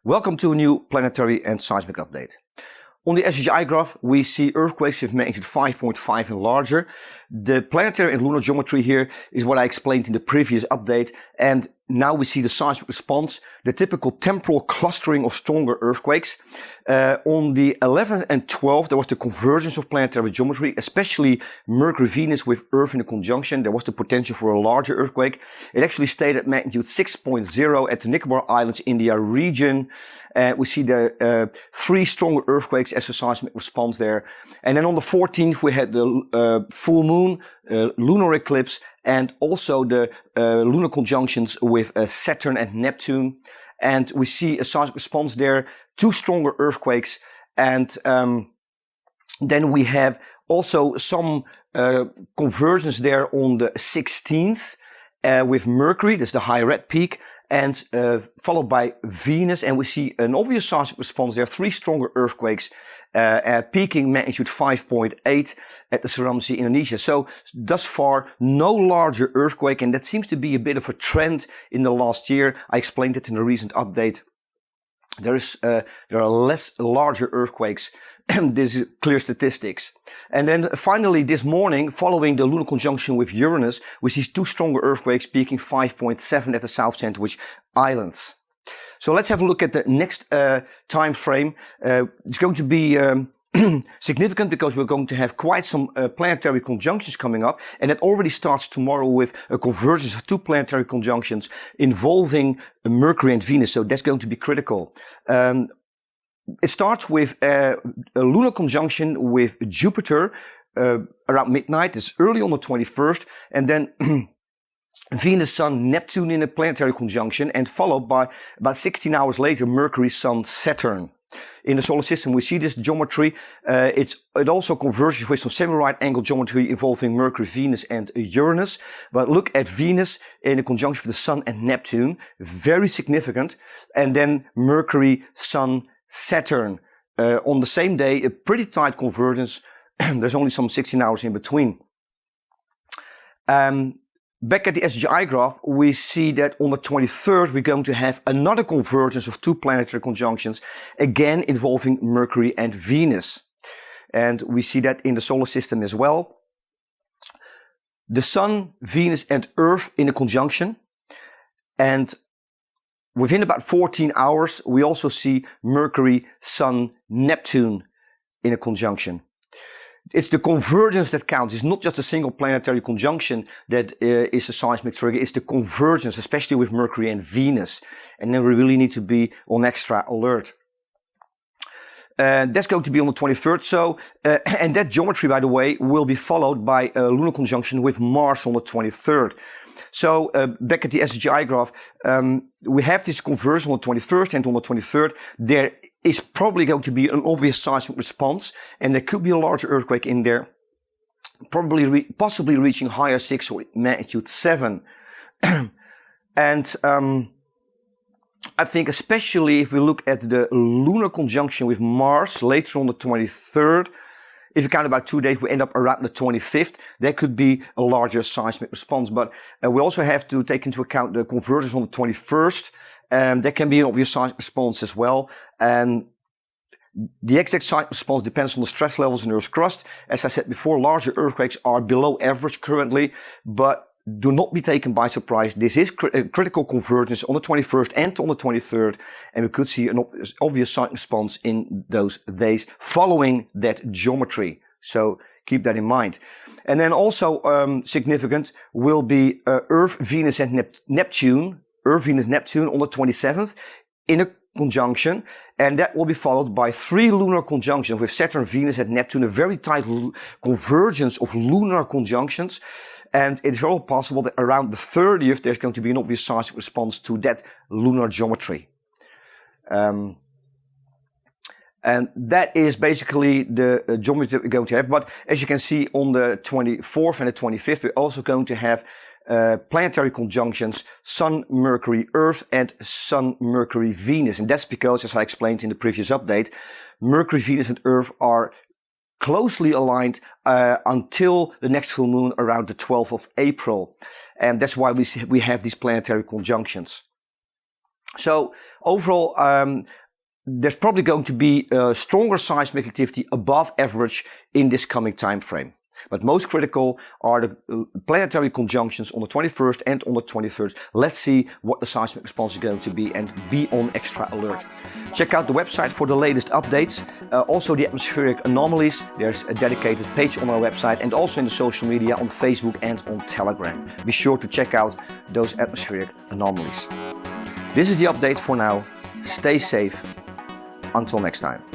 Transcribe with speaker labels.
Speaker 1: Welcome to a new planetary and seismic update. On the SSGI graph, we see earthquakes with magnitude 5.5 and larger. The planetary and lunar geometry here is what I explained in the previous update, and now we see the seismic response, the typical temporal clustering of stronger earthquakes. On the 11th and 12th, there was the convergence of planetary geometry, especially Mercury-Venus with Earth in a conjunction. There was the potential for a larger earthquake. It actually stayed at magnitude 6.0 at the Nicobar Islands, India region. We see the three stronger earthquakes as a seismic response there. And then on the 14th, we had the full moon, lunar eclipse, and also the lunar conjunctions with Saturn and Neptune. And we see a seismic response there, two stronger earthquakes. And then we have also some convergence there on the 16th with Mercury, that's the high red peak, and followed by Venus. And we see an obvious seismic response there, three stronger earthquakes, peaking magnitude 5.8 at the Seram Sea, Indonesia. So thus far, no larger earthquake, and that seems to be a bit of a trend in the last year. I explained it in a recent update. There are less larger earthquakes. This is clear statistics. And then finally this morning, following the lunar conjunction with Uranus, we see two stronger earthquakes peaking 5.7 at the South Sandwich Islands. So let's have a look at the next time frame. It's going to be significant because we're going to have quite some planetary conjunctions coming up, and it already starts tomorrow with a convergence of two planetary conjunctions involving Mercury and Venus. So that's going to be critical. It starts with a lunar conjunction with Jupiter around midnight. It's early on the 21st, and then Venus, Sun, Neptune in a planetary conjunction, and followed by about 16 hours later, Mercury, Sun, Saturn. In the solar system, we see this geometry. It also converges with some semi-right angle geometry involving Mercury, Venus, and Uranus. But look at Venus in a conjunction with the Sun and Neptune. Very significant. And then Mercury, Sun, Saturn. On the same day, a pretty tight convergence. There's only some 16 hours in between. Back at the SSGI graph, we see that on the 23rd, we're going to have another convergence of two planetary conjunctions, again involving Mercury and Venus. And we see that in the solar system as well. The Sun, Venus, and Earth in a conjunction. And within about 14 hours, we also see Mercury, Sun, Neptune in a conjunction. It's the convergence that counts. It's not just a single planetary conjunction that is a seismic trigger. It's the convergence, especially with Mercury and Venus. And then we really need to be on extra alert. That's going to be on the 23rd. So, and that geometry, by the way, will be followed by a lunar conjunction with Mars on the 23rd. So, back at the SSGI graph, we have this conversion on the 21st and on the 23rd. There is probably going to be an obvious seismic response, and there could be a larger earthquake in there, possibly reaching higher 6 or magnitude 7. And I think especially if we look at the lunar conjunction with Mars later on the 23rd, if you count about 2 days, we end up around the 25th. There could be a larger seismic response. But we also have to take into account the convergence on the 21st. There can be an obvious seismic response as well. And the exact seismic response depends on the stress levels in Earth's crust. As I said before, larger earthquakes are below average currently, but do not be taken by surprise. This is critical convergence on the 21st and on the 23rd, and we could see an obvious seismic response in those days following that geometry. So keep that in mind. And then also significant will be Earth, Venus, and Neptune. Earth, Venus, Neptune on the 27th in a conjunction, and that will be followed by three lunar conjunctions with Saturn, Venus, and Neptune, a very tight convergence of lunar conjunctions. And it's very possible that around the 30th, there's going to be an obvious seismic response to that lunar geometry. And that is basically the geometry that we're going to have. But as you can see on the 24th and the 25th, we're also going to have planetary conjunctions, Sun, Mercury, Earth, and Sun, Mercury, Venus. And that's because, as I explained in the previous update, Mercury, Venus, and Earth are closely aligned until the next full moon around the 12th of April. And that's why we have these planetary conjunctions. So overall, there's probably going to be stronger seismic activity above average in this coming time frame. But most critical are the planetary conjunctions on the 21st and on the 23rd. Let's see what the seismic response is going to be and be on extra alert. Check out the website for the latest updates. Also the atmospheric anomalies. There's a dedicated page on our website and also in the social media on Facebook and on Telegram. Be sure to check out those atmospheric anomalies. This is the update for now. Stay safe. Until next time.